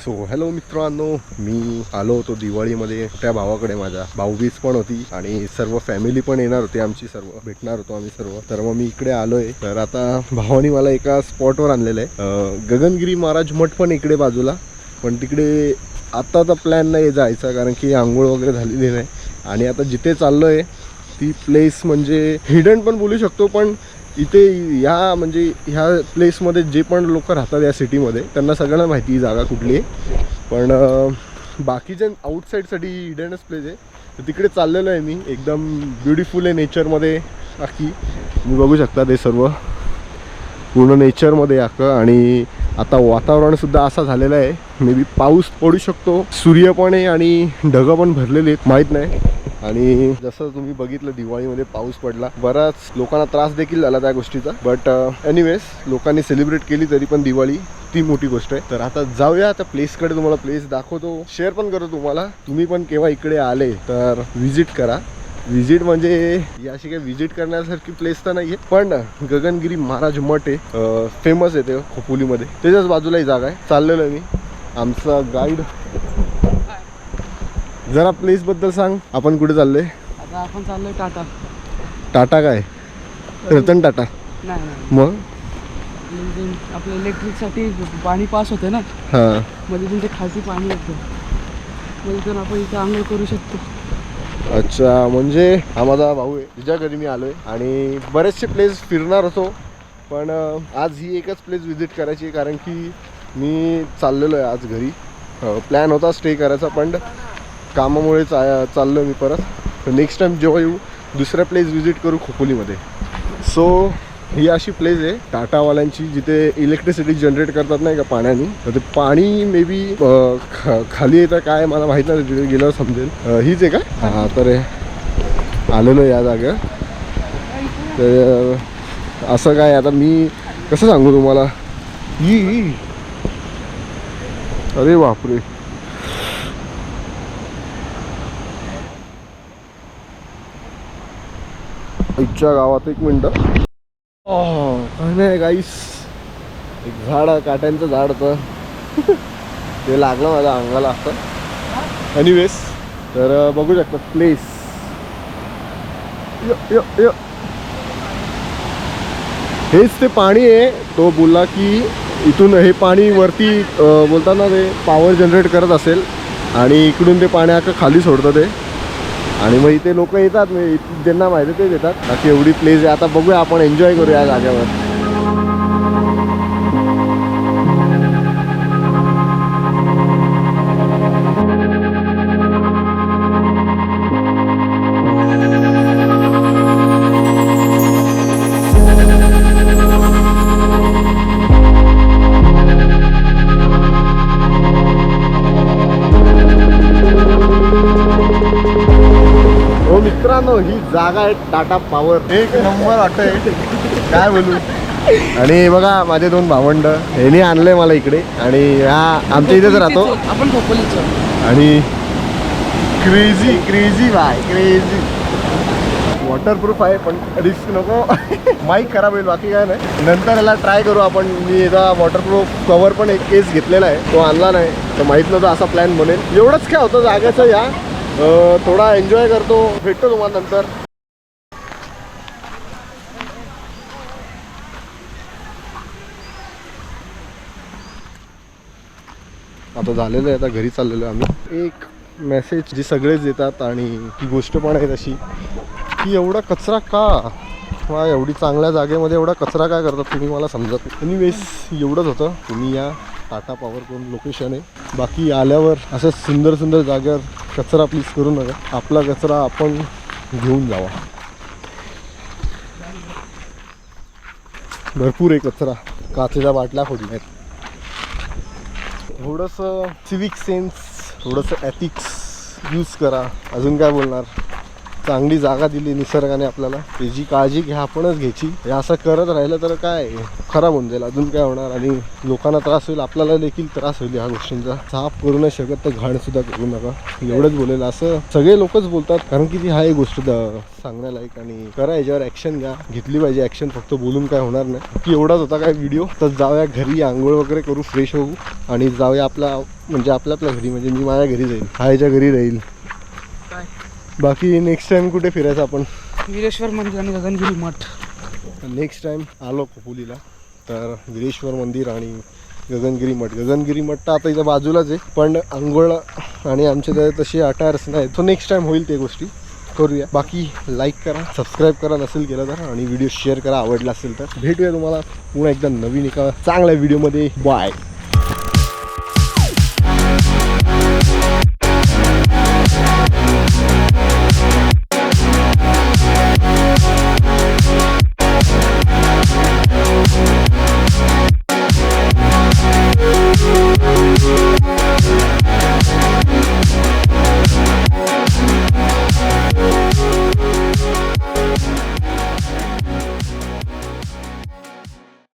So hello मित्रांनो, मी आलो होतो दिवाळीमध्ये त्या भावाकडे. माझ्या भाऊबीज पण होती आणि सर्व फॅमिली पण येणार होती आमची, सर्व भेटणार होतो आम्ही सर्व. तर मग मी इकडे आलोय. तर आता भावानी मला एका स्पॉटवर आणलेलं आहे. गगनगिरी महाराज मठ पण इकडे बाजूला, पण तिकडे आता प्लॅन नाही जायचा कारण की आंघोळ वगैरे झालेली नाही. आणि आता जिथे चाललोय ती प्लेस म्हणजे हिडन पण बोलू शकतो, पण इथे ह्या म्हणजे ह्या प्लेसमध्ये जे पण लोक राहतात या सिटीमध्ये त्यांना सगळ्यांना माहिती ही जागा कुठली आहे. पण बाकीच्या आउटसाईडसाठी हिडनच प्लेस आहे. तर तिकडे चाललेलो आहे मी. एकदम ब्युटिफुल आहे नेचरमध्ये. बाकी मी बघू शकता ते सर्व पूर्ण नेचरमध्ये अख्खं. आणि आता वातावरणसुद्धा असा झालेला आहे, मे बी पाऊस पडू शकतो. सूर्य पण आहे आणि ढगं पण भरलेले आहेत, माहीत नाही. आणि जसं तुम्ही बघितलं दिवाळीमध्ये पाऊस पडला, बराच लोकांना त्रास देखील झाला त्या गोष्टीचा. बट एनिवेज लोकांनी सेलिब्रेट केली तरी पण दिवाळी ती मोठी गोष्ट आहे. तर आता जाऊया त्या प्लेसकडे. तुम्हाला प्लेस दाखवतो, शेअर पण करतो तुम्हाला. तुम्ही पण केव्हा इकडे आले तर व्हिजिट करा. व्हिजिट म्हणजे ही अशी काही व्हिजिट करण्यासारखी प्लेस तर नाही आहे, पण गगनगिरी महाराज मठ आहे, फेमस आहे ते खोपोलीमध्ये. त्याच्याच बाजूला ही जागा आहे. चाललेलो आहे मी. आमचा गाईड जरा प्लेस बद्दल सांग. आपण कुठे चाललोय? आता आपण चाललोय टाटा. टाटा काय? रतन टाटा? नाही मग आपल्या इलेक्ट्रिकसाठी पाणी पास होते ना, हां. मध्ये तुमचे खालती पाणी येतं, म्हणजे तर आपण इथे आंघोळ करू शकतो. अच्छा, म्हणजे हा माझा भाऊ आहे, तिच्या घरी मी आलोय आणि बरेचसे प्लेस फिरणार होतो, पण आज ही एकच प्लेस व्हिजिट करायची आहे कारण की मी चाललेलो आहे आज घरी. प्लॅन होता स्टे करायचा, पण कामामुळे चाललो मी परत. तर नेक्स्ट टाइम जेव्हा येऊ दुसऱ्या प्लेस व्हिजिट करू खोपोलीमध्ये. सो ही अशी प्लेस आहे टाटावाल्यांची, जिथे इलेक्ट्रिसिटी जनरेट करतात नाही का पाण्याने. तर ते पाणी मे बी खाली येतं काय मला माहीत नाही, तिथे गेल्यावर समजेल. हीच आहे का? हां. तर आलेलो या जागा. तर असं काय आता मी कसं सांगू तुम्हाला. अरे बापरे, इच्छा गावात. एक मिनटं. काय नाही गाईस, एक झाड, काट्यांचं झाड होतं ते लागलं माझ्या अंगाला असतं. एनिवेज, तर बघू शकता प्लेस. हेच ते पाणी आहे. तो बोलला की इथून हे पाणी वरती बोलतात ना, ते पॉवर जनरेट करत असेल आणि इकडून ते पाणी अख्खं खाली सोडतं ते. आणि मग इथे लोक येतात, ज्यांना माहिती तेच येतात. बाकी एवढी प्लेस आहे. आता बघूया, आपण एन्जॉय करूया या जागेवर. मित्रांनो, ही जागा आहे टाटा पॉवर. एक नंबर वाटतंय, काय बोलू. आणि बघा माझे दोन भावंड, यांनी आणलंय मला इकडे. आणि हा आमच्या इथेच राहतो आपण खोपोलीचं. आणि crazy crazy by crazy. Waterproof आहे पण रिस्क नको माईक खराब होईल, बाकी काय नाही. नंतर याला ट्राय करू आपण. मी याचा वॉटरप्रूफ कवर पण एक केस घेतलेला आहे, तो आणला नाही तर माहीत नव्हतं असा प्लॅन बनेल. एवढंच काय होतं जागेचं. या थोडा एन्जॉय करतो, भेटतो तुम्हाला नंतर. आता झालेलं आहे, आता घरी चाललेलो आहे आम्ही. एक मेसेज जी सगळेच देतात आणि ती गोष्ट पण आहे तशी की एवढा कचरा का, वा एवढी चांगल्या जागेमध्ये एवढा कचरा काय करतात तुम्ही, मला समजत नाही. एनिवेज एवढंच होतं. तुम्ही या टाटा पॉवर कोण लोकेशन आहे. बाकी आल्यावर असं सुंदर सुंदर जागेवर कचरा प्लीज करू नका. आपला कचरा आपण घेऊन जावा. भरपूर आहे कचरा, काचेच्या बाटल्या फोडल्या आहेत. थोडंसं सिविक सेन्स, थोडंसं एथिक्स यूज करा. अजून काय बोलणार. चांगली जागा दिली निसर्गाने आपल्याला, त्याची काळजी घ्या आपणच घ्यायची. हे असं करत राहिलं तर काय खराब होऊन जाईल, अजून काय होणार आणि लोकांना त्रास होईल, आपल्याला देखील त्रास होईल या गोष्टींचा. साफ करू नाही शकत तर घाण सुद्धा करू नका, एवढंच बोलेलं. असं सगळे लोकच बोलतात, कारण की ती हा एक गोष्ट सांगण्यालायक आणि करा, याच्यावर ॲक्शन घ्या, घेतली पाहिजे ॲक्शन. फक्त बोलून काय होणार नाही. की एवढाच होता काय व्हिडिओ. तर जाऊया घरी, आंघोळ वगैरे करू, फ्रेश होऊ आणि जाऊया आपल्या घरी. म्हणजे मी माझ्या घरी जाईल, हा याच्या घरी राहील. काय बाकी नेक्स्ट टाइम कुठे फिरायचं आपण? वीरेश्वर मंदिर आणि गगनगिरी मठ. नेक्स्ट टाइम आलो खोपोलीला तर वीरेश्वर मंदिर आणि गगनगिरी मठ. गगनगिरी मठ तर आता इथं बाजूलाच आहे, पण आंघोळ आणि आमच्या त्या तशी अटायर्स नाही. तो नेक्स्ट टाइम होईल, ते गोष्टी करूया. बाकी लाईक करा, सबस्क्राईब करा नसेल केलं तर, आणि व्हिडिओ शेअर करा आवडला असेल तर. भेटूया तुम्हाला पुन्हा एकदा नवीन एका चांगल्या व्हिडिओमध्ये. बाय.